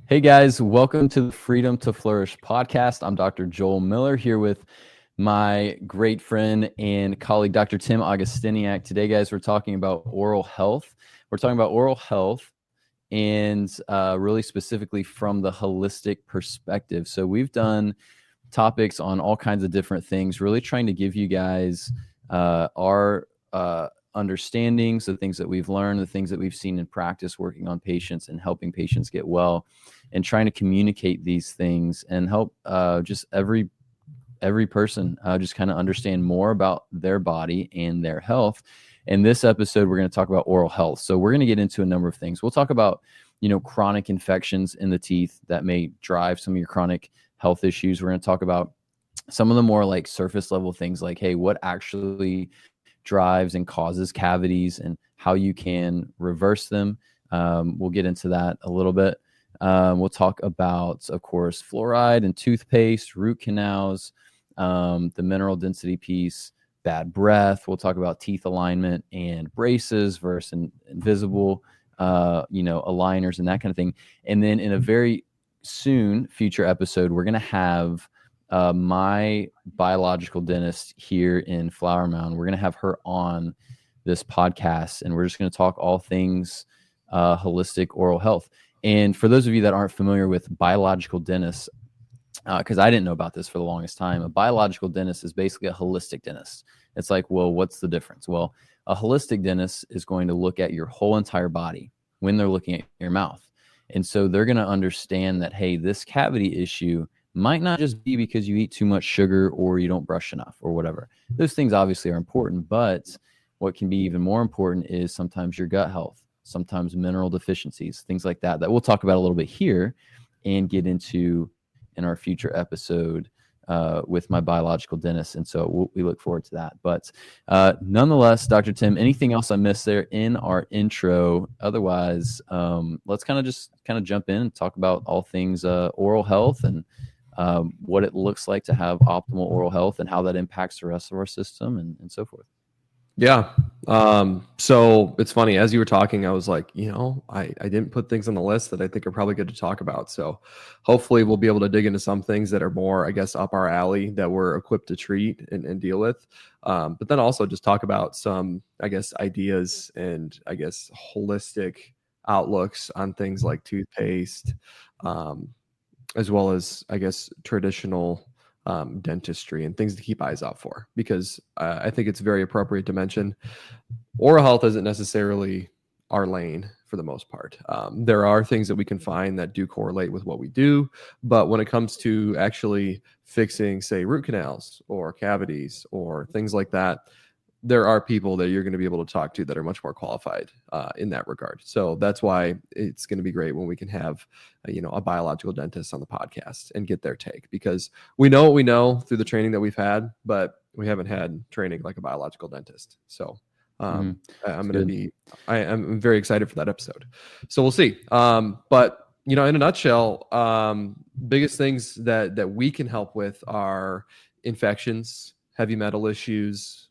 Hey guys, welcome to the Freedom to Flourish podcast. I'm Dr. Joel Miller here with my great friend and colleague, Dr. Tim Augustiniak. Today, guys, we're talking about oral health. We're talking about oral health and really specifically from the holistic perspective. So we've done topics on all kinds of different things, really trying to give you guys our understandings, the things that we've learned, the things that we've seen in practice, working on patients and helping patients get well, and trying to communicate these things and help just every person just kind of understand more about their body and their health. In this episode, we're going to talk about oral health. So we're going to get into a number of things. We'll talk about, chronic infections in the teeth that may drive some of your chronic health issues. We're going to talk about some of the more like surface level things like, hey, what actually drives and causes cavities and how you can reverse them. We'll get into that a little bit. We'll talk about, of course, fluoride and toothpaste, root canals, the mineral density piece, bad breath. We'll talk about teeth alignment and braces versus invisible, aligners and that kind of thing. And then in a very soon future episode, we're going to have my biological dentist here in Flower Mound. We're going to have her on this podcast, and we're just going to talk all things holistic oral health. And for those of you that aren't familiar with biological dentists, because I didn't know about this for the longest time, a biological dentist is basically a holistic dentist. It's like, well, what's the difference? Well, a holistic dentist is going to look at your whole entire body when they're looking at your mouth. And so they're going to understand that, hey, this cavity issue might not just be because you eat too much sugar or you don't brush enough or whatever. Those things obviously are important, but what can be even more important is sometimes your gut health, sometimes mineral deficiencies, things like that we'll talk about a little bit here and get into in our future episode with my biological dentist. And so we look forward to that. But nonetheless, Dr. Tim, anything else I missed there in our intro? Otherwise, let's kind of jump in and talk about all things oral health and what it looks like to have optimal oral health and how that impacts the rest of our system and so forth. Yeah. So it's funny, as you were talking, I was like, I didn't put things on the list that I think are probably good to talk about. So hopefully we'll be able to dig into some things that are more, I guess, up our alley that we're equipped to treat and deal with. But then also just talk about some, I guess, ideas and I guess holistic outlooks on things like toothpaste, as well as, I guess, traditional dentistry and things to keep eyes out for, because I think it's very appropriate to mention oral health isn't necessarily our lane for the most part. There are things that we can find that do correlate with what we do, but when it comes to actually fixing, say, root canals or cavities or things like that, there are people that you're going to be able to talk to that are much more qualified in that regard. So that's why it's going to be great when we can have, a biological dentist on the podcast and get their take, because we know what we know through the training that we've had, but we haven't had training like a biological dentist. So I'm very excited for that episode. So we'll see. But in a nutshell, biggest things that we can help with are infections, heavy metal issues,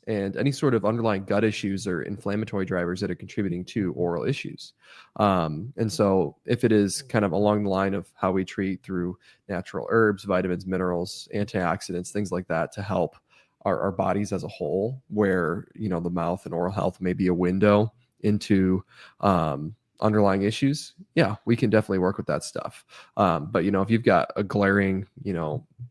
and any sort of underlying gut issues or inflammatory drivers that are contributing to oral issues. And so if it is kind of along the line of how we treat through natural herbs, vitamins, minerals, antioxidants, things like that to help our bodies as a whole, where, the mouth and oral health may be a window into underlying issues, yeah, we can definitely work with that stuff. But if you've got a glaring,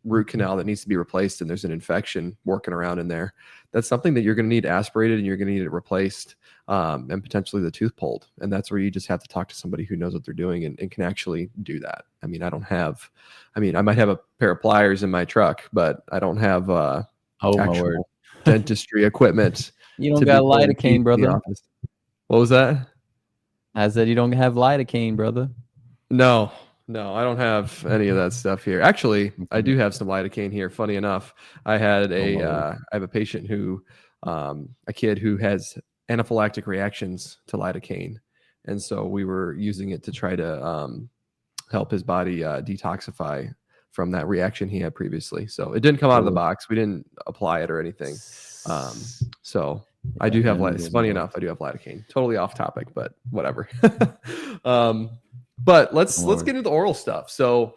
root canal that needs to be replaced and there's an infection working around in there, that's something that you're going to need aspirated and you're going to need it replaced, and potentially the tooth pulled. And that's where you just have to talk to somebody who knows what they're doing and can actually do that. I might have a pair of pliers in my truck, but I don't have actual dentistry equipment. You don't got lidocaine, brother. What was that? I said you don't have lidocaine, brother. No, I don't have any of that stuff here. Actually, I do have some lidocaine here. Funny enough, I have a patient who, a kid who has anaphylactic reactions to lidocaine. And so we were using it to try to help his body detoxify from that reaction he had previously. So it didn't come out of the box. We didn't apply it or anything. So I do have, funny enough, I do have lidocaine. Totally off topic, but whatever. But let's get into the oral stuff. So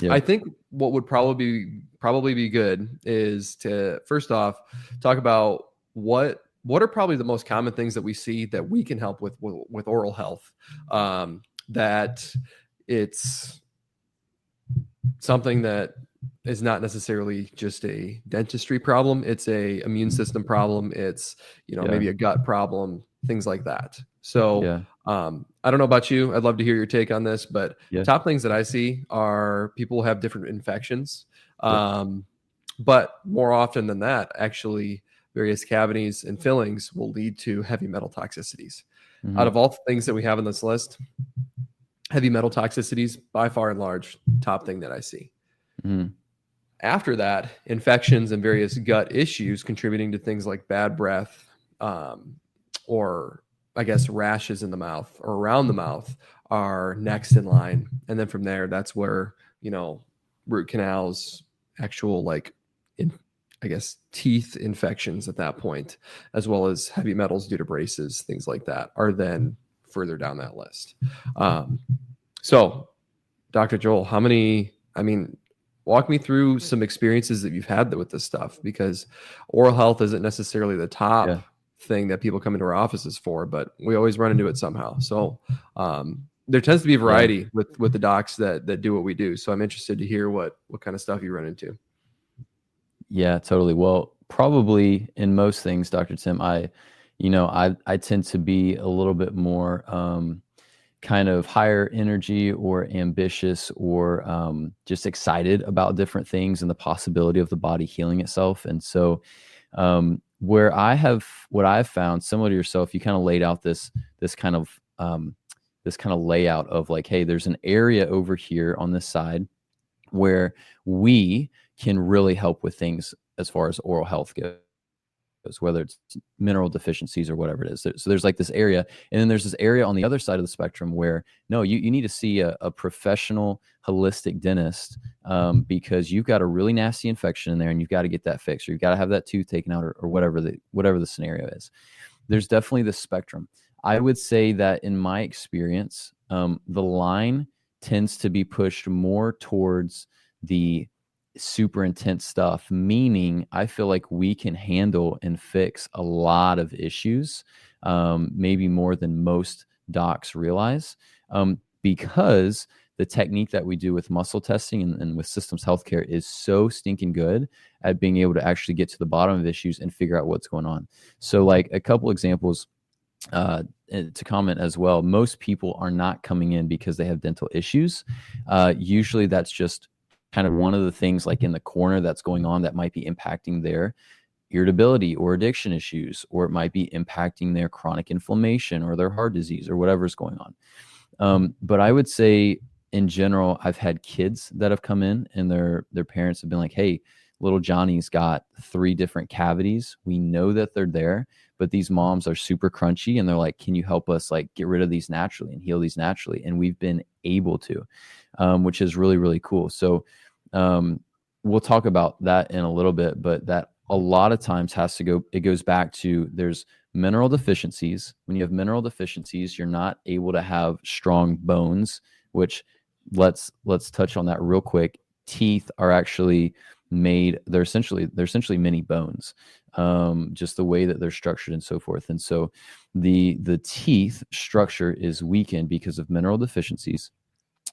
Yeah. I think what would probably be good is to first off talk about what are probably the most common things that we see that we can help with oral health. That it's something that is not necessarily just a dentistry problem. It's a immune system problem. It's, maybe a gut problem, things like that. So I don't know about you. I'd love to hear your take on this, but top things that I see are people have different infections. But more often than that, actually various cavities and fillings will lead to heavy metal toxicities. Out of all the things that we have on this list, heavy metal toxicities, by far and large, top thing that I see. After that, infections and various gut issues contributing to things like bad breath, or I guess rashes in the mouth or around the mouth are next in line. And then from there, that's where, root canals, actual teeth infections at that point, as well as heavy metals due to braces, things like that, are then further down that list. So, Dr. Joel, walk me through some experiences that you've had with this stuff, because oral health isn't necessarily the top thing that people come into our offices for, but we always run into it somehow. So there tends to be a variety with the docs that do what we do. So I'm interested to hear what kind of stuff you run into. Yeah, totally. Well, probably in most things, Dr. Tim, I tend to be a little bit more kind of higher energy or ambitious or just excited about different things and the possibility of the body healing itself. And so what I've found, similar to yourself, you kind of laid out this kind of layout of like, hey, there's an area over here on this side where we can really help with things as far as oral health goes, whether it's mineral deficiencies or whatever it is. So there's like this area, and then there's this area on the other side of the spectrum where no, you need to see a professional holistic dentist because you've got a really nasty infection in there and you've got to get that fixed, or you've got to have that tooth taken out, or whatever the scenario is. There's definitely the spectrum. I would say that in my experience, the line tends to be pushed more towards the super intense stuff, meaning I feel like we can handle and fix a lot of issues, maybe more than most docs realize, because the technique that we do with muscle testing and with systems healthcare is so stinking good at being able to actually get to the bottom of issues and figure out what's going on. So like a couple examples to comment as well, most people are not coming in because they have dental issues. Usually that's just kind of one of the things like in the corner that's going on that might be impacting their irritability or addiction issues, or it might be impacting their chronic inflammation or their heart disease or whatever's going on. But I would say in general, I've had kids that have come in and their parents have been like, hey, little Johnny's got 3 different cavities. We know that they're there, but these moms are super crunchy and they're like, can you help us like get rid of these naturally and heal these naturally? And we've been able to, which is really, really cool. So we'll talk about that in a little bit, but that a lot of times it goes back to there's mineral deficiencies. When you have mineral deficiencies, you're not able to have strong bones, which let's touch on that real quick. Teeth are actually made, they're essentially mini bones, just the way that they're structured and so forth. And so the teeth structure is weakened because of mineral deficiencies.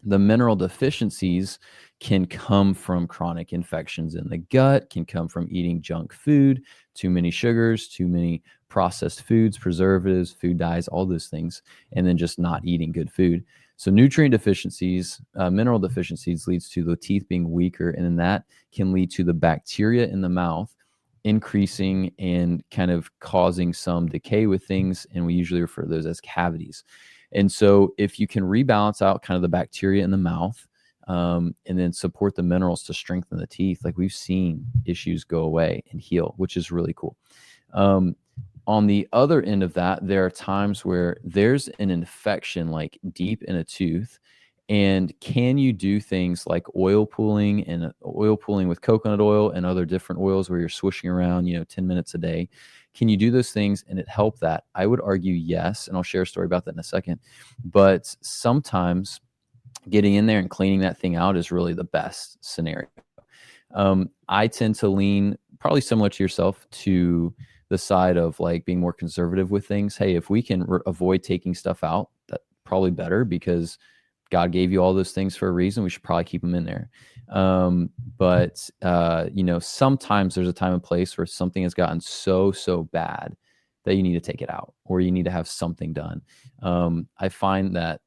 The mineral deficiencies can come from chronic infections in the gut, can come from eating junk food, too many sugars, too many processed foods, preservatives, food dyes, all those things, and then just not eating good food. So nutrient deficiencies, mineral deficiencies leads to the teeth being weaker, and then that can lead to the bacteria in the mouth increasing and kind of causing some decay with things, and we usually refer to those as cavities. And so if you can rebalance out kind of the bacteria in the mouth, and then support the minerals to strengthen the teeth, like we've seen issues go away and heal, which is really cool. On the other end of that, there are times where there's an infection like deep in a tooth, and can you do things like oil pulling with coconut oil and other different oils where you're swishing around, 10 minutes a day? Can you do those things and it help that? I would argue yes, and I'll share a story about that in a second. But sometimes getting in there and cleaning that thing out is really the best scenario. I tend to lean, probably similar to yourself, to the side of like being more conservative with things. Hey, if we can avoid taking stuff out, that's probably better, because God gave you all those things for a reason. We should probably keep them in there. But sometimes there's a time and place where something has gotten so bad that you need to take it out, or you need to have something done. I find that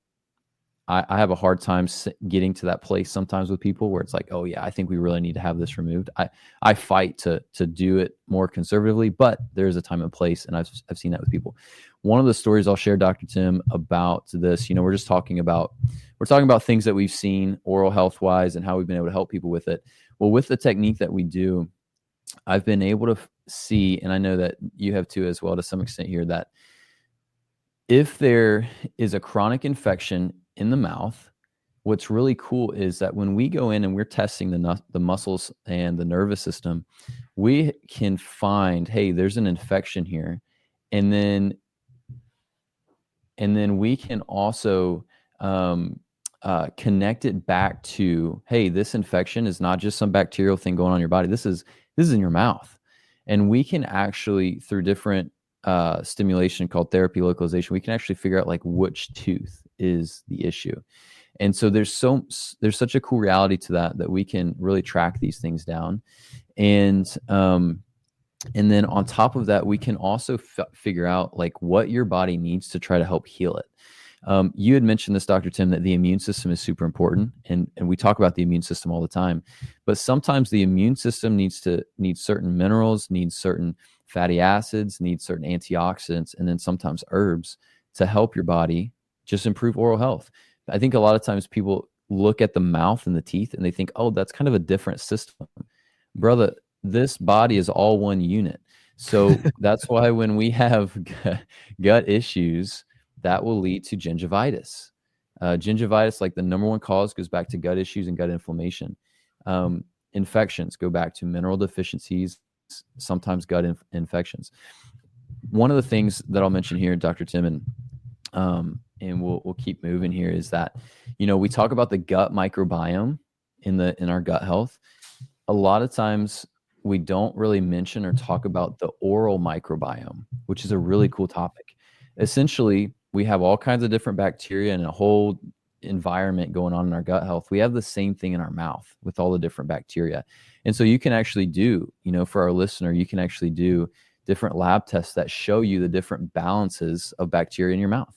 I have a hard time getting to that place sometimes with people where it's like, oh yeah, I think we really need to have this removed. I fight to do it more conservatively, but there's a time and place, and I've seen that with people. One of the stories I'll share, Dr. Tim, about this, we're talking about things that we've seen oral health wise and how we've been able to help people with it. Well, with the technique that we do, I've been able to see, and I know that you have too as well to some extent here, that if there is a chronic infection in the mouth, what's really cool is that when we go in and we're testing the muscles and the nervous system, we can find, hey, there's an infection here. And then we can also connect it back to, hey, this infection is not just some bacterial thing going on in your body. This is in your mouth. And we can actually, through different stimulation called therapy localization, we can actually figure out like which tooth is the issue. And so there's such a cool reality to that we can really track these things down. And then on top of that, we can also figure out like what your body needs to try to help heal it. You had mentioned this, Dr. Tim, that the immune system is super important, and we talk about the immune system all the time. But sometimes the immune system needs certain minerals, needs certain fatty acids, needs certain antioxidants, and then sometimes herbs to help your body just improve oral health. I think a lot of times people look at the mouth and the teeth and they think, oh, that's kind of a different system. Brother, this body is all one unit. So that's why when we have gut issues, that will lead to gingivitis. Gingivitis, like the number one cause, goes back to gut issues and gut inflammation. Infections go back to mineral deficiencies, sometimes gut infections. One of the things that I'll mention here, Dr. Tim, and we'll keep moving here, is that, we talk about the gut microbiome in our gut health. A lot of times we don't really mention or talk about the oral microbiome, which is a really cool topic. Essentially, we have all kinds of different bacteria and a whole environment going on in our gut health. We have the same thing in our mouth with all the different bacteria. And so you can actually do, for our listener, you can actually do different lab tests that show you the different balances of bacteria in your mouth.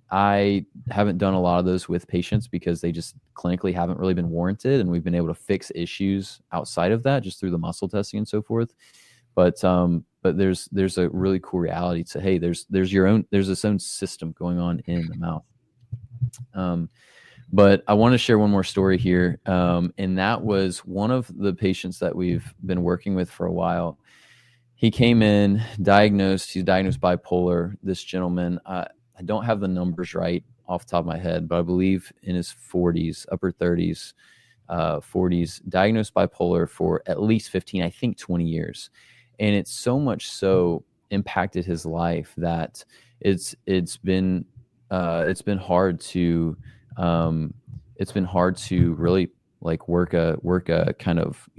I haven't done a lot of those with patients because they just clinically haven't really been warranted, and we've been able to fix issues outside of that just through the muscle testing and so forth. But there's a really cool reality to, hey, there's this own system going on in the mouth. But I want to share one more story here, and that was one of the patients that we've been working with for a while. He came in he's diagnosed bipolar. This gentleman, I don't have the numbers right off the top of my head, but I believe in his 40s, upper 30s, 40s, diagnosed bipolar for at least 15, I think 20 years. And it's so much so impacted his life that it's been hard to really like work a kind of,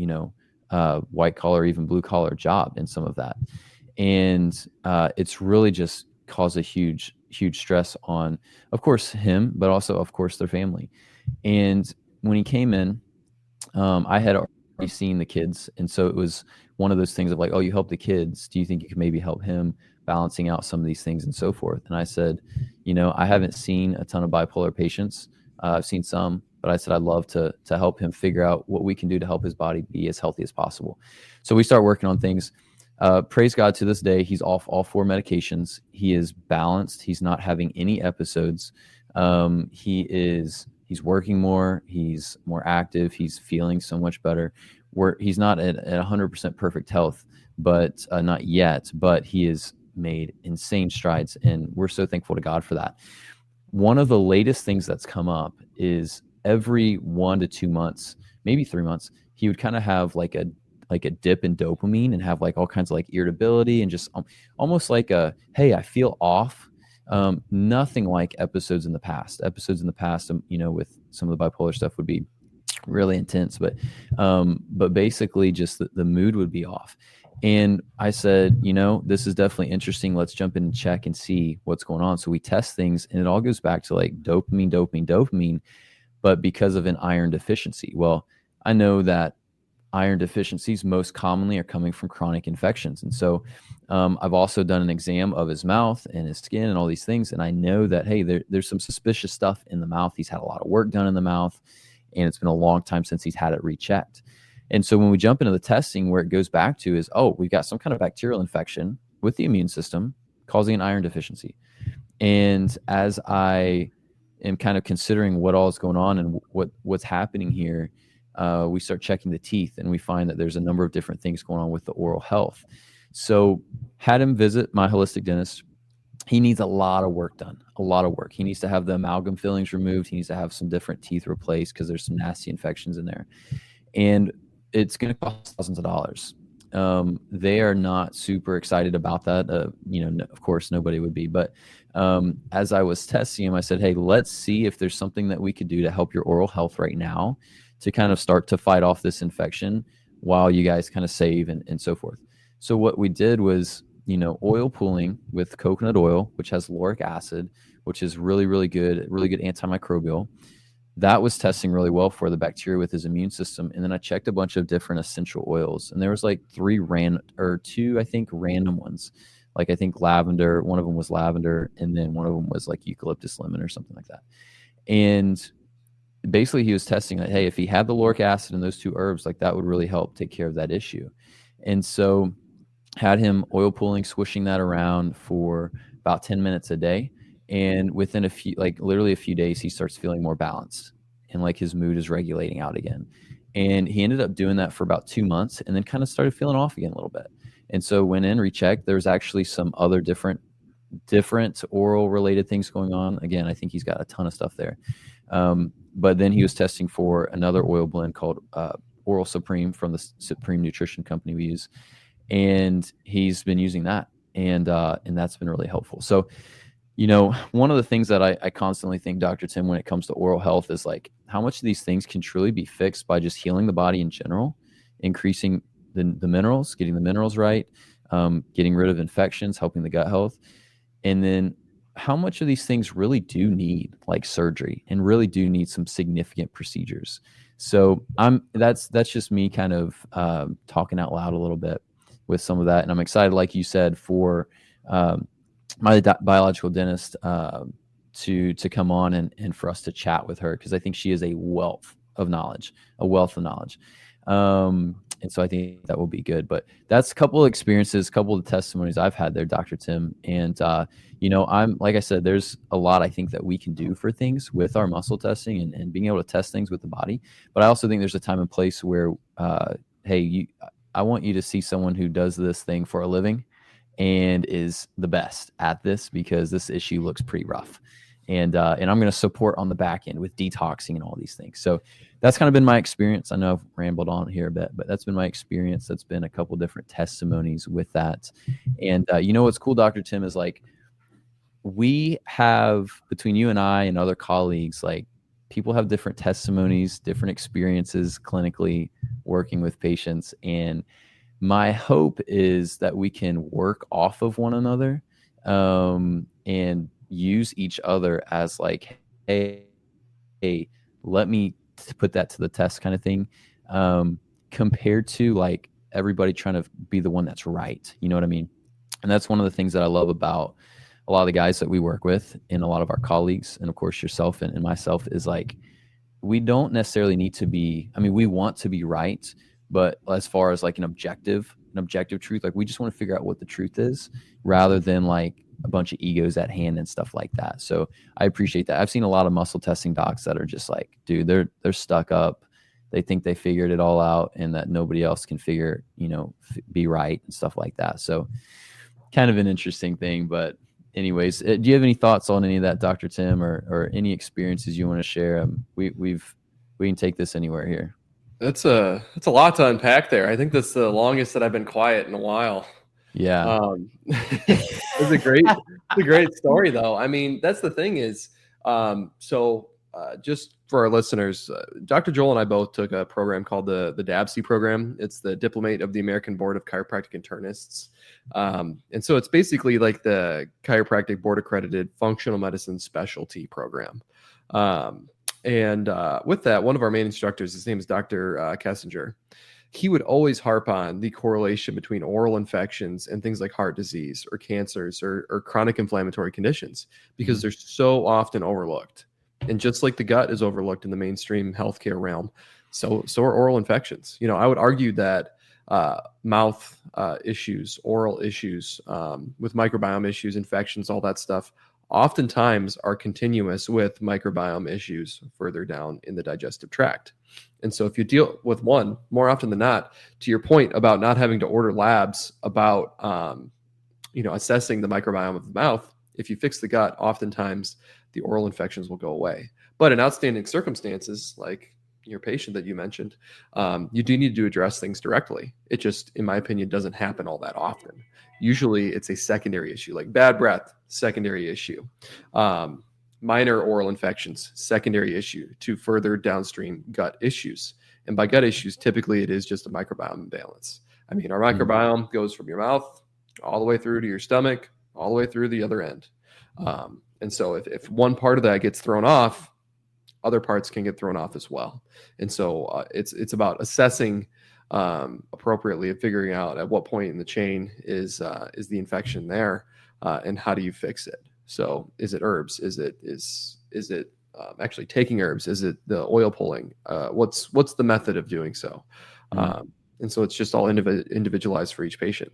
white collar, even blue collar job in some of that. And it's really just caused a huge stress on, of course, him, but also, of course, their family. And when he came in, I had already seen the kids. And so it was one of those things of like, oh, you help the kids. Do you think you can maybe help him balancing out some of these things and so forth? And I said, I haven't seen a ton of bipolar patients. I've seen some, but I said, I'd love to help him figure out what we can do to help his body be as healthy as possible. So we start working on things. Praise God, to this day, he's off all 4 medications. He is balanced. He's not having any episodes. He's working more. He's more active. He's feeling so much better. He's not at 100% perfect health, but not yet, but he has made insane strides. And we're so thankful to God for that. One of the latest things that's come up is every 1 to 2 months, maybe 3 months, he would kind of have like like a dip in dopamine and have like all kinds of like irritability and just almost like a, hey, I feel off. Nothing like episodes in the past. Episodes in the past, with some of the bipolar stuff would be really intense, but basically just the mood would be off. And I said, this is definitely interesting. Let's jump in and check and see what's going on. So we test things, and it all goes back to like dopamine, but because of an iron deficiency. Well, I know that iron deficiencies most commonly are coming from chronic infections. And so I've also done an exam of his mouth and his skin and all these things. And I know that, hey, there's some suspicious stuff in the mouth. He's had a lot of work done in the mouth, and it's been a long time since he's had it rechecked. And so when we jump into the testing, where it goes back to is, we've got some kind of bacterial infection with the immune system causing an iron deficiency. And as I am kind of considering what all is going on and what's happening here, we start checking the teeth, and we find that there's a number of different things going on with the oral health. So had him visit my holistic dentist. He needs a lot of work done, a lot of work. He needs to have the amalgam fillings removed. He needs to have some different teeth replaced because there's some nasty infections in there. And it's going to cost thousands of dollars. They are not super excited about that. Of course, nobody would be. But as I was testing him, I said, hey, let's see if there's something that we could do to help your oral health right now to kind of start to fight off this infection while you guys kind of save and so forth. So what we did was, oil pooling with coconut oil, which has lauric acid, which is really, really good antimicrobial. That was testing really well for the bacteria with his immune system. And then I checked a bunch of different essential oils, and there was like two, I think, random ones. Like I think lavender, one of them was lavender, and then one of them was like eucalyptus lemon or something like that. And basically he was testing that, hey, if he had the lauric acid in those two herbs, like that would really help take care of that issue. And so had him oil pulling, swishing that around for about 10 minutes a day. And within literally a few days, he starts feeling more balanced, and like his mood is regulating out again. And he ended up doing that for about 2 months, and then kind of started feeling off again a little bit. And so went in, rechecked. There's actually some other different oral related things going on. Again, I think he's got a ton of stuff there. But then he was testing for another oil blend called Oral Supreme from the Supreme Nutrition company we use. And he's been using that, and that's been really helpful. So, one of the things that I constantly think, Dr. Tim, when it comes to oral health is like how much of these things can truly be fixed by just healing the body in general, increasing the minerals, getting the minerals right, getting rid of infections, helping the gut health. And then how much of these things really do need like surgery and really do need some significant procedures. So that's just me kind of talking out loud a little bit with some of that. And I'm excited, like you said, for my biological dentist to come on and for us to chat with her, because I think she is a wealth of knowledge. And so I think that will be good. But that's a couple of experiences, a couple of testimonies I've had there, Dr. Tim. And, I'm, like I said, there's a lot I think that we can do for things with our muscle testing and being able to test things with the body. But I also think there's a time and place where, I want you to see someone who does this thing for a living and is the best at this, because this issue looks pretty rough. And I'm going to support on the back end with detoxing and all these things. So that's kind of been my experience. I know I've rambled on here a bit, but that's been my experience. That's been a couple different testimonies with that. And what's cool, Dr. Tim, is like we have, between you and I and other colleagues, like people have different testimonies, different experiences clinically working with patients. And my hope is that we can work off of one another and use each other as like, hey, let me put that to the test kind of thing, compared to like everybody trying to be the one that's right. You know what I mean? And that's one of the things that I love about a lot of the guys that we work with and a lot of our colleagues, and of course yourself and myself, is like, we don't necessarily need to be, we want to be right, but as far as like an objective truth, like we just want to figure out what the truth is rather than like a bunch of egos at hand and stuff like that. So I appreciate that. I've seen a lot of muscle testing docs that are just like, dude, they're stuck up. They think they figured it all out and that nobody else can be right and stuff like that. So kind of an interesting thing. But anyways, do you have any thoughts on any of that, Dr. Tim, or any experiences you want to share? We can take this anywhere here. That's a lot to unpack there. I think that's the longest that I've been quiet in a while. Yeah. It's a great story though. I mean, that's the thing is, just for our listeners, Dr. Joel and I both took a program called the DABC program. It's the Diplomate of the American Board of Chiropractic Internists. And so it's basically like the chiropractic board accredited functional medicine specialty program. And with that, one of our main instructors, his name is Dr. Kessinger. He would always harp on the correlation between oral infections and things like heart disease or cancers or chronic inflammatory conditions, because they're so often overlooked. And just like the gut is overlooked in the mainstream healthcare realm, so are oral infections. You know, I would argue that mouth issues, oral issues, with microbiome issues, infections, all that stuff, oftentimes are continuous with microbiome issues further down in the digestive tract. And so if you deal with one, more often than not, to your point about not having to order labs about, assessing the microbiome of the mouth, if you fix the gut, oftentimes the oral infections will go away. But in outstanding circumstances, like your patient that you mentioned, you do need to address things directly. It just, in my opinion, doesn't happen all that often. Usually it's a secondary issue, like bad breath, secondary issue. Minor oral infections, secondary issue to further downstream gut issues. And by gut issues, typically it is just a microbiome imbalance. I mean, our microbiome goes from your mouth all the way through to your stomach, all the way through the other end. And so if one part of that gets thrown off, other parts can get thrown off as well. And so it's about assessing appropriately and figuring out at what point in the chain is the infection there, and how do you fix it? So is it herbs? Is it actually taking herbs? Is it the oil pulling? What's the method of doing so? And so it's just all individualized for each patient.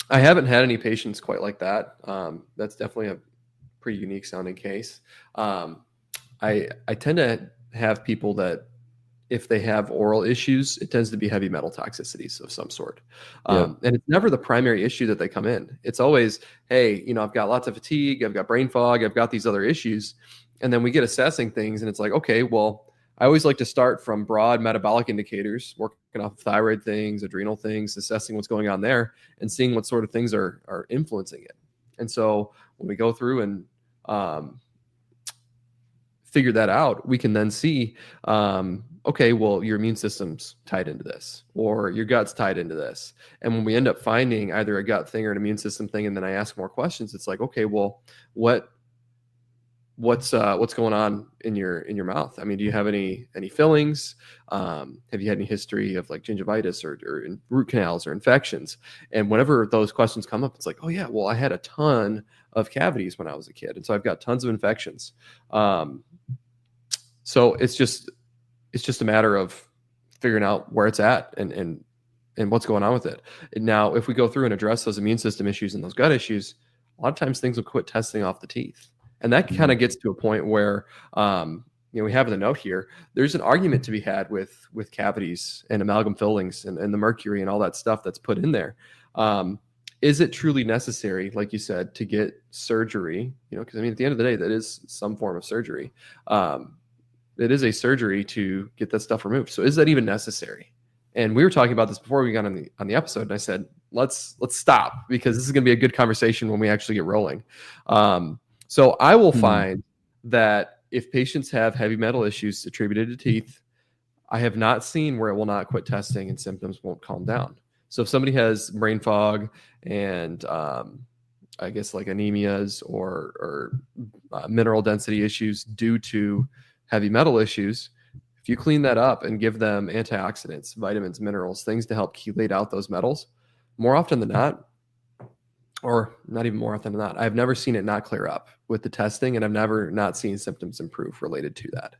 I haven't had any patients quite like that. That's definitely a pretty unique sounding case. I tend to have people that, if they have oral issues, it tends to be heavy metal toxicities of some sort. And it's never the primary issue that they come in. It's always, hey, I've got lots of fatigue, I've got brain fog, I've got these other issues. And then we get assessing things and it's like, okay, well, I always like to start from broad metabolic indicators, working off thyroid things, adrenal things, assessing what's going on there and seeing what sort of things are influencing it. And so when we go through and figure that out, we can then see, okay, well, your immune system's tied into this, or your gut's tied into this. And when we end up finding either a gut thing or an immune system thing, and then I ask more questions, it's like, okay, well, what's going on in your mouth? I mean, do you have any fillings? Have you had any history of like gingivitis or root canals or infections? And whenever those questions come up, it's like, oh yeah, well, I had a ton of cavities when I was a kid, and so I've got tons of infections. So it's just a matter of figuring out where it's at and what's going on with it. And now, if we go through and address those immune system issues and those gut issues, a lot of times things will quit testing off the teeth. And that kind of gets to a point where, we have the note here, there's an argument to be had with cavities and amalgam fillings and the mercury and all that stuff that's put in there. Is it truly necessary, like you said, to get surgery? Because I mean, at the end of the day, that is some form of surgery. It is a surgery to get that stuff removed. So is that even necessary? And we were talking about this before we got on the episode, and I said, let's stop, because this is going to be a good conversation when we actually get rolling. So I will find that if patients have heavy metal issues attributed to teeth, I have not seen where it will not quit testing and symptoms won't calm down. So if somebody has brain fog and I guess like anemias or mineral density issues due to heavy metal issues, if you clean that up and give them antioxidants, vitamins, minerals, things to help chelate out those metals, more often than not, or not even more often than not, I've never seen it not clear up with the testing, and I've never not seen symptoms improve related to that.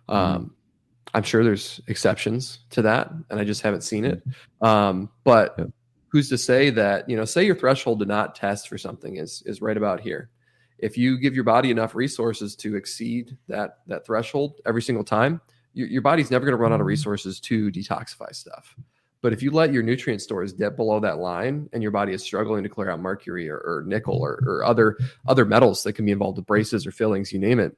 I'm sure there's exceptions to that, and I just haven't seen it. But who's to say that, say your threshold to not test for something is right about here. If you give your body enough resources to exceed that threshold every single time, your body's never going to run out of resources to detoxify stuff. But if you let your nutrient stores dip below that line and your body is struggling to clear out mercury or nickel or other metals that can be involved with braces or fillings, you name it,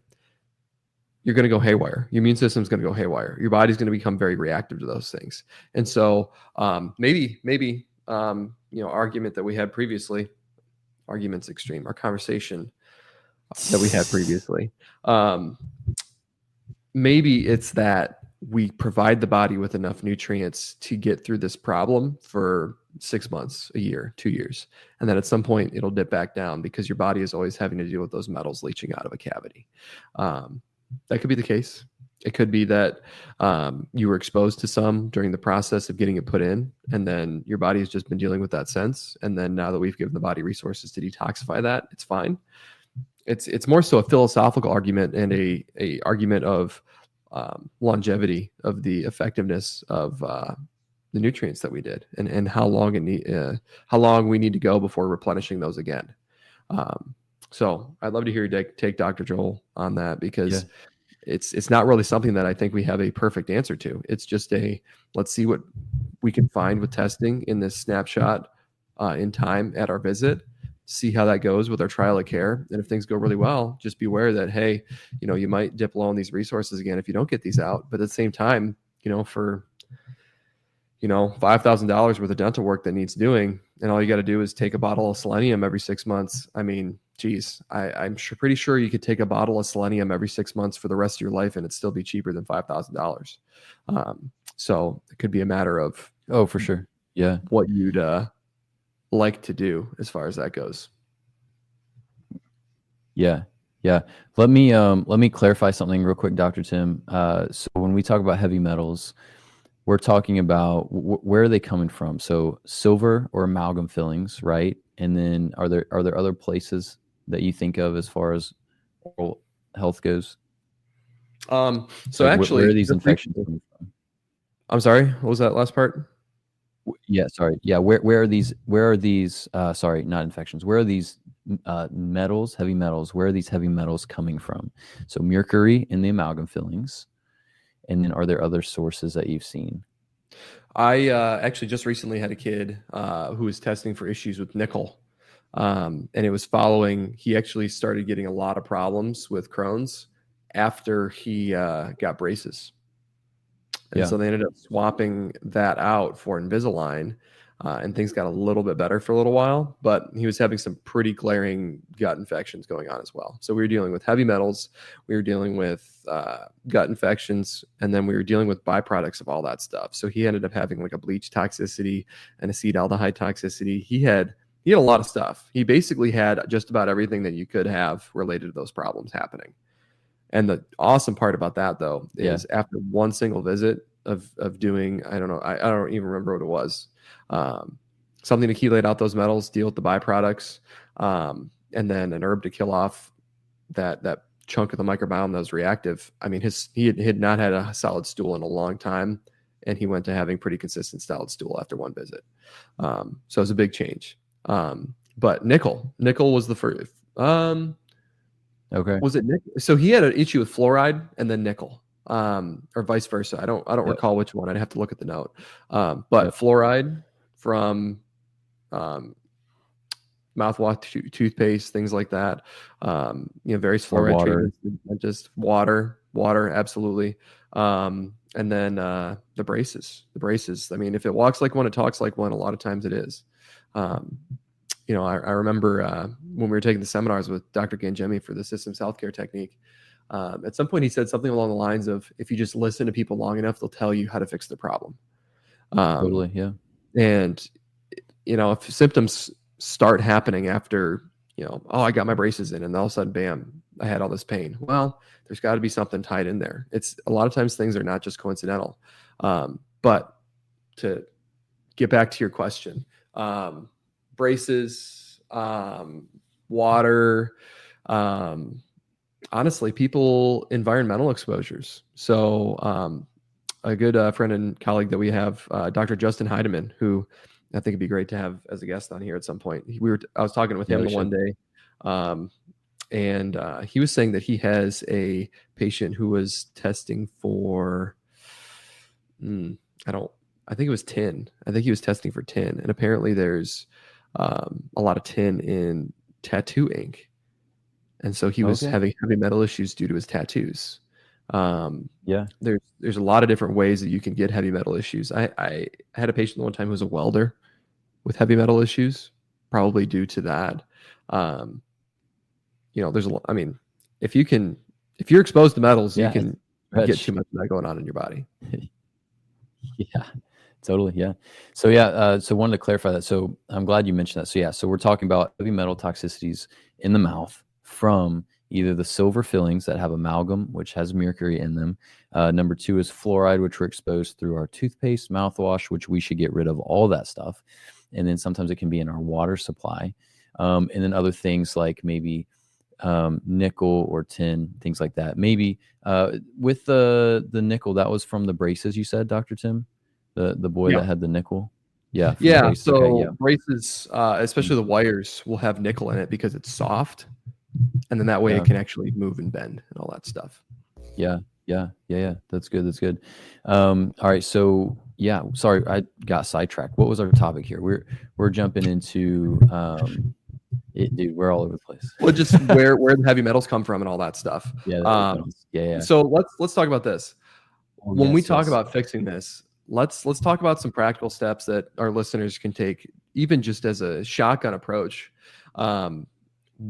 you're going to go haywire. Your immune system's going to go haywire. Your body's going to become very reactive to those things. And so maybe argument that we had previously, argument's extreme, our conversation that we had previously, maybe it's that we provide the body with enough nutrients to get through this problem for 6 months, a year, 2 years. And then at some point it'll dip back down because your body is always having to deal with those metals leaching out of a cavity. That could be the case. It could be that you were exposed to some during the process of getting it put in, and then your body has just been dealing with that since. And then now that we've given the body resources to detoxify that, it's fine. It's more so a philosophical argument and a argument of longevity of the effectiveness of the nutrients that we did, and how long we need to go before replenishing those again. So I'd love to hear you take Dr. Joel on that, because it's not really something that I think we have a perfect answer to. It's just let's see what we can find with testing in this snapshot in time at our visit, see how that goes with our trial of care. And if things go really well, just be aware that, hey, you might dip low on these resources again if you don't get these out. But at the same time, for $5,000 worth of dental work that needs doing, and all you got to do is take a bottle of selenium every 6 months. I mean, geez, I'm pretty sure you could take a bottle of selenium every 6 months for the rest of your life, and it'd still be cheaper than $5,000. So it could be a matter of, for sure, what you'd like to do as far as that goes. Yeah. Let me clarify something real quick, Dr. Tim. So when we talk about heavy metals, we're talking about where are they coming from? So silver or amalgam fillings, right? And then are there other places that you think of as far as oral health goes? So actually, where are these infections coming from? I'm sorry, what was that last part? Yeah, sorry. Yeah, where are these? Sorry, not infections. Where are these metals, heavy metals? Where are these heavy metals coming from? So mercury in the amalgam fillings, and then are there other sources that you've seen? I actually just recently had a kid who was testing for issues with nickel, and it was following. He actually started getting a lot of problems with Crohn's after he got braces. And so they ended up swapping that out for Invisalign, and things got a little bit better for a little while, but he was having some pretty glaring gut infections going on as well. So we were dealing with heavy metals, we were dealing with gut infections, and then we were dealing with byproducts of all that stuff. So he ended up having like a bleach toxicity and acetaldehyde toxicity. He had a lot of stuff. He basically had just about everything that you could have related to those problems happening. And the awesome part about that, though, is after one single visit of doing, I don't even remember what it was, something to chelate out those metals, deal with the byproducts, and then an herb to kill off that chunk of the microbiome that was reactive. I mean, he had not had a solid stool in a long time, and he went to having pretty consistent solid stool after one visit. So it was a big change. But nickel was the first. Okay. Was it nickel? So he had an issue with fluoride and then nickel, or vice versa. I don't recall which one. I'd have to look at the note. But fluoride from mouthwash, toothpaste, things like that. Various fluoride treatments, just water, absolutely. And then the braces. I mean, if it walks like one, it talks like one. A lot of times it is. I remember when we were taking the seminars with Dr. Gangemi for the systems healthcare technique, at some point he said something along the lines of, if you just listen to people long enough, they'll tell you how to fix the problem. Totally, yeah. And, if symptoms start happening after, I got my braces in and all of a sudden, bam, I had all this pain. Well, there's got to be something tied in there. It's a lot of times things are not just coincidental. But to get back to your question, braces, water, honestly, environmental exposures. So a good friend and colleague that we have, Dr. Justin Heidemann, who I think it'd be great to have as a guest on here at some point. I was talking with him one day, and he was saying that he has a patient who was testing for, I think it was tin. I think he was testing for tin, and apparently there's a lot of tin in tattoo ink, and so he was having heavy metal issues due to his tattoos. Yeah. There's a lot of different ways that you can get heavy metal issues. I had a patient one time who was a welder with heavy metal issues, probably due to that. There's I mean, if you're exposed to metals, you can get too much of that going on in your body. Yeah, totally. Yeah. So wanted to clarify that. So I'm glad you mentioned that. So we're talking about heavy metal toxicities in the mouth from either the silver fillings that have amalgam, which has mercury in them. Number 2 is fluoride, which we're exposed through our toothpaste, mouthwash, which we should get rid of all that stuff. And then sometimes it can be in our water supply. And then other things like maybe nickel or tin, things like that. Maybe with the nickel, that was from the braces you said, Dr. Tim, the boy that had the nickel. Yeah. Braces. So okay, braces, especially the wires, will have nickel in it because it's soft, and then that way it can actually move and bend and all that stuff. Yeah. That's good. All right. So yeah, sorry, I got sidetracked. What was our topic here? We're jumping into dude, we're all over the place. Well, just where the heavy metals come from and all that stuff. Yeah. So let's talk about this. When we talk about fixing this, let's talk about some practical steps that our listeners can take, even just as a shotgun approach.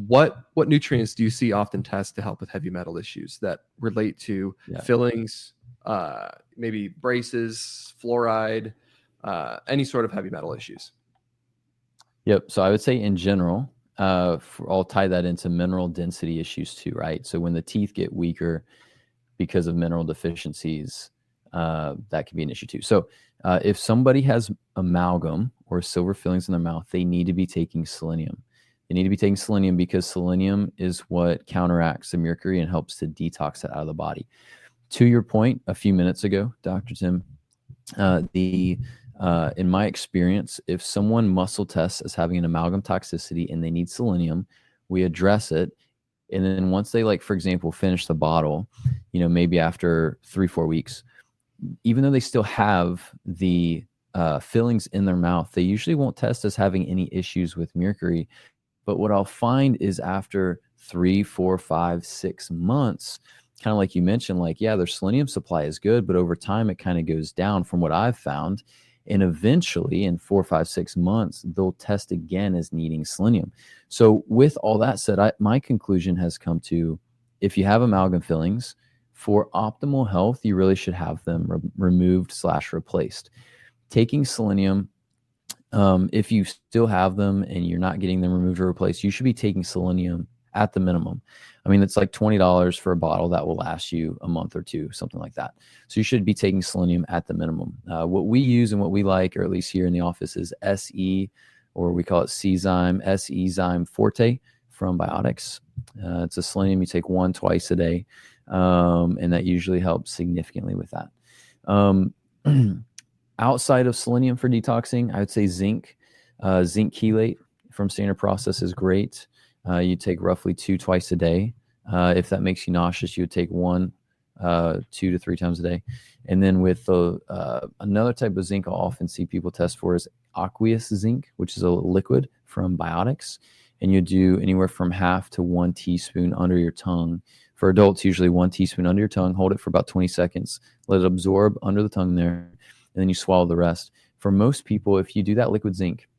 What nutrients do you see often test to help with heavy metal issues that relate to fillings, maybe braces, fluoride, any sort of heavy metal issues? Yep. So I would say in general, I'll tie that into mineral density issues too, right? So when the teeth get weaker because of mineral deficiencies, that can be an issue too. So if somebody has amalgam or silver fillings in their mouth, they need to be taking selenium. They need to be taking selenium because selenium is what counteracts the mercury and helps to detox it out of the body. To your point a few minutes ago, Dr. Tim, in my experience, if someone muscle tests as having an amalgam toxicity and they need selenium, we address it. And then once they, like, for example, finish the bottle, maybe after 3-4 weeks, even though they still have the fillings in their mouth, they usually won't test as having any issues with mercury. But what I'll find is after 3, 4, 5, 6 months, kind of like you mentioned, their selenium supply is good, but over time it kind of goes down from what I've found. And eventually in 4, 5, 6 months, they'll test again as needing selenium. So with all that said, my conclusion has come to, if you have amalgam fillings, for optimal health, you really should have them removed/replaced. Taking selenium, if you still have them and you're not getting them removed or replaced, you should be taking selenium at the minimum. I mean, it's like $20 for a bottle that will last you a month or two, something like that. So you should be taking selenium at the minimum. What we use and what we like, or at least here in the office, is SE, or we call it SE-Zyme, SE-Zyme Forte from Biotics. It's a selenium you take 1 twice a day, and that usually helps significantly with that. Outside of selenium for detoxing, I would say zinc. Zinc chelate from Standard Process is great. You take roughly 2 twice a day. If that makes you nauseous, you would take 1 2 to 3 times a day. And then with another type of zinc I'll often see people test for is aqueous zinc, which is a liquid from Biotics. And you do anywhere from 1/2 to 1 teaspoon under your tongue. For adults, usually 1 teaspoon under your tongue. Hold it for about 20 seconds. Let it absorb under the tongue there. And then you swallow the rest. For most people, if you do that liquid zinc,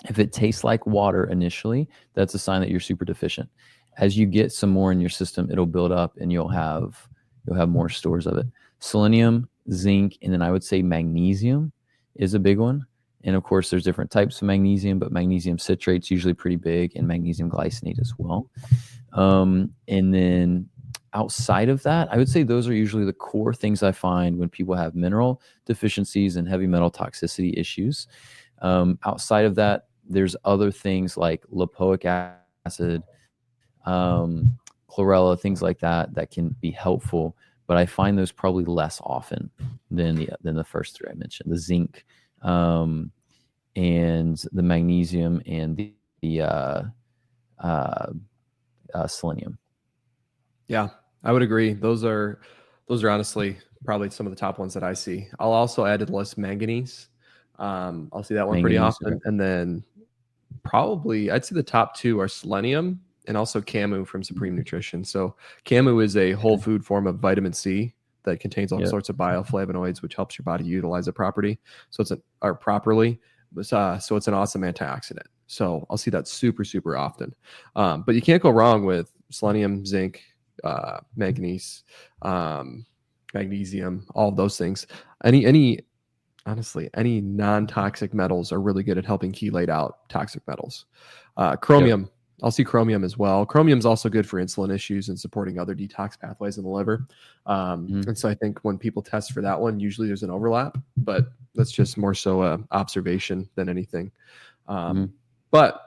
if it tastes like water initially, that's a sign that you're super deficient. As you get some more in your system, it'll build up and you'll have more stores of it. Selenium, zinc, and then I would say magnesium is a big one. And of course, there's different types of magnesium, but magnesium citrate's usually pretty big, and magnesium glycinate as well. And then outside of that, I would say those are usually the core things I find when people have mineral deficiencies and heavy metal toxicity issues. Outside of that, there's other things like lipoic acid, chlorella, things like that can be helpful, but I find those probably less often than the first 3 I mentioned: the zinc, and the magnesium, and the selenium. Yeah, I would agree. Those are honestly probably some of the top ones that I see. I'll also add to the list manganese. I'll see that one pretty often. And then probably I'd say the top 2 are selenium and also Camu from Supreme Nutrition. So Camu is a whole food form of vitamin C that contains all sorts of bioflavonoids, which helps your body utilize it properly. So it's an awesome antioxidant. So I'll see that super, super often. But you can't go wrong with selenium, zinc, manganese, magnesium, all of those things. Honestly, any non-toxic metals are really good at helping chelate out toxic metals. Chromium, I'll see chromium as well. Chromium is also good for insulin issues and supporting other detox pathways in the liver. And so I think when people test for that one, usually there's an overlap, but that's just more so a observation than anything. But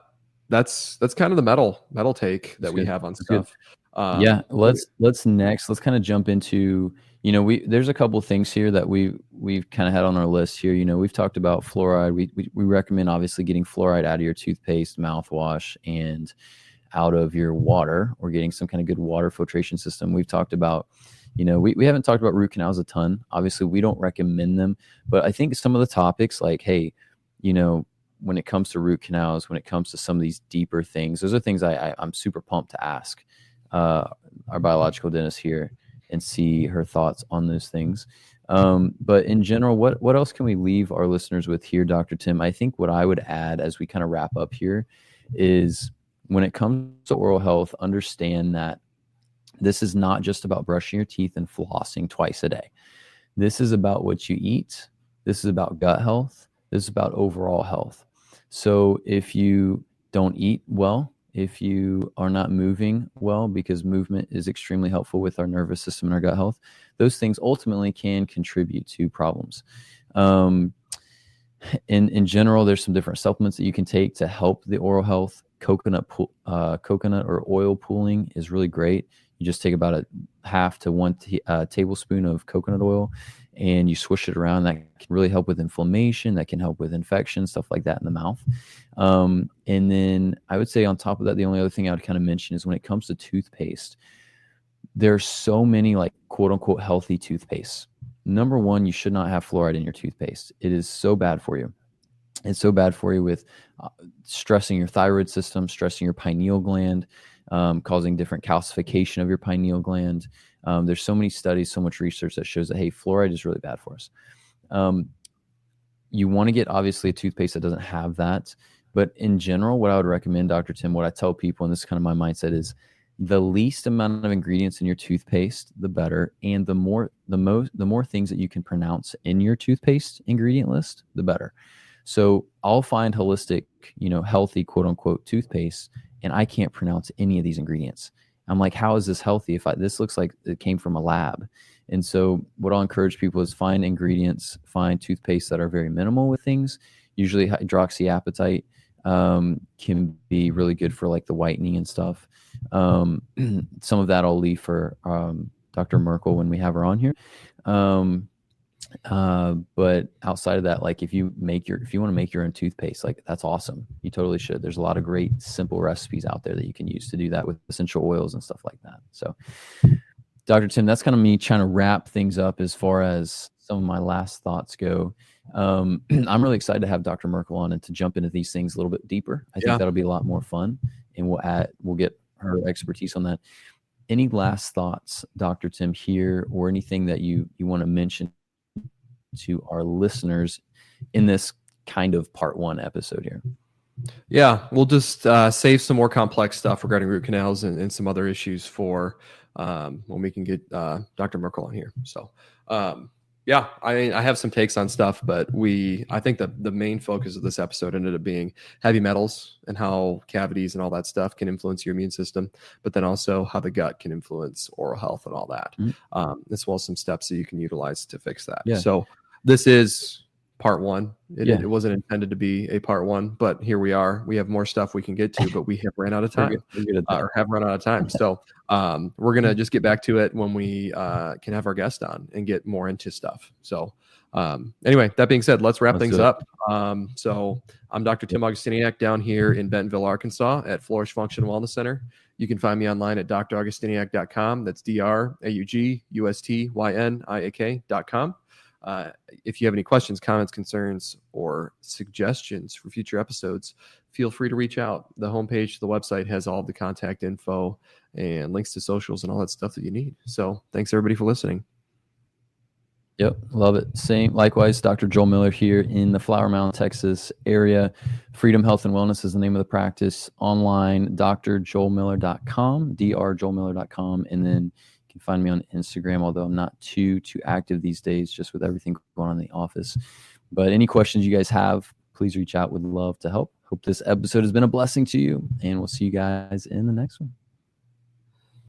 that's kind of the metal take that we have on stuff. Let's kind of jump into, there's a couple of things here that we've kind of had on our list here. We've talked about fluoride. We recommend obviously getting fluoride out of your toothpaste, mouthwash, and out of your water, or getting some kind of good water filtration system. We've talked about, we haven't talked about root canals a ton. Obviously, we don't recommend them, but I think some of the topics like, hey, when it comes to root canals, when it comes to some of these deeper things, those are things I'm super pumped to ask our biological dentist here and see her thoughts on those things. But in general, what else can we leave our listeners with here, Dr. Tim? I think what I would add as we kind of wrap up here is, when it comes to oral health, understand that this is not just about brushing your teeth and flossing twice a day. This is about what you eat. This is about gut health. This is about overall health. So if you don't eat well, if you are not moving well, because movement is extremely helpful with our nervous system and our gut health, those things ultimately can contribute to problems. In general, there's some different supplements that you can take to help the oral health. Coconut or oil pooling is really great. You just take about a half to 1 tablespoon of coconut oil and you swish it around. That can really help with inflammation. That can help with infection, stuff like that in the mouth. And then I would say on top of that, the only other thing I would kind of mention is when it comes to toothpaste, there's so many like quote unquote healthy toothpaste. Number one, you should not have fluoride in your toothpaste. It is so bad for you. It's so bad for you with stressing your thyroid system, stressing your pineal gland, causing different calcification of your pineal gland. There's so many studies, so much research that shows that, hey, fluoride is really bad for us. You want to get obviously a toothpaste that doesn't have that. But in general, what I would recommend, Dr. Tim, what I tell people, and this is kind of my mindset, is the least amount of ingredients in your toothpaste, the better. And the more things that you can pronounce in your toothpaste ingredient list, the better. So I'll find holistic, healthy, quote unquote, toothpaste, and I can't pronounce any of these ingredients. I'm like, how is this healthy if this looks like it came from a lab? And so what I'll encourage people is find ingredients, find toothpaste that are very minimal with things. Usually hydroxyapatite can be really good for like the whitening and stuff. Some of that I'll leave for Dr. Merkel when we have her on here. But outside of that, like if you want to make your own toothpaste, like that's awesome. You totally should. There's a lot of great simple recipes out there that you can use to do that with essential oils and stuff like that. So Dr. Tim, that's kind of me trying to wrap things up as far as some of my last thoughts go. I'm really excited to have Dr. Merkel on and to jump into these things a little bit deeper. I think that'll be a lot more fun, and we'll get her expertise on that. Any last thoughts, Dr. Tim, here, or anything that you want to mention to our listeners in this kind of part 1 episode here? Yeah, we'll just save some more complex stuff regarding root canals and some other issues for when we can get Dr. Merkel on here. So I have some takes on stuff, but I think that the main focus of this episode ended up being heavy metals and how cavities and all that stuff can influence your immune system, but then also how the gut can influence oral health and all that, as well as some steps that you can utilize to fix that. Yeah. So this is part 1. It wasn't intended to be a part 1, but here we are. We have more stuff we can get to, but we have ran out of time. So we're going to just get back to it when we can have our guest on and get more into stuff. So anyway, that being said, let's wrap things up. So I'm Dr. Tim Augustiniak down here in Bentonville, Arkansas at Flourish Function Wellness Center. You can find me online at draugustiniak.com. That's DRAUGUSTYNIAK.com. If you have any questions, comments, concerns, or suggestions for future episodes, feel free to reach out. The homepage, the website has all the contact info and links to socials and all that stuff that you need. So thanks everybody for listening. Yep, love it. Same. Likewise, Dr. Joel Miller here in the Flower Mound, Texas area. Freedom Health and Wellness is the name of the practice. Online, drjoelmiller.com, drjoelmiller.com. And then you can find me on Instagram, although I'm not too active these days, just with everything going on in the office. But any questions you guys have, please reach out. Would love to help. Hope this episode has been a blessing to you, and we'll see you guys in the next one.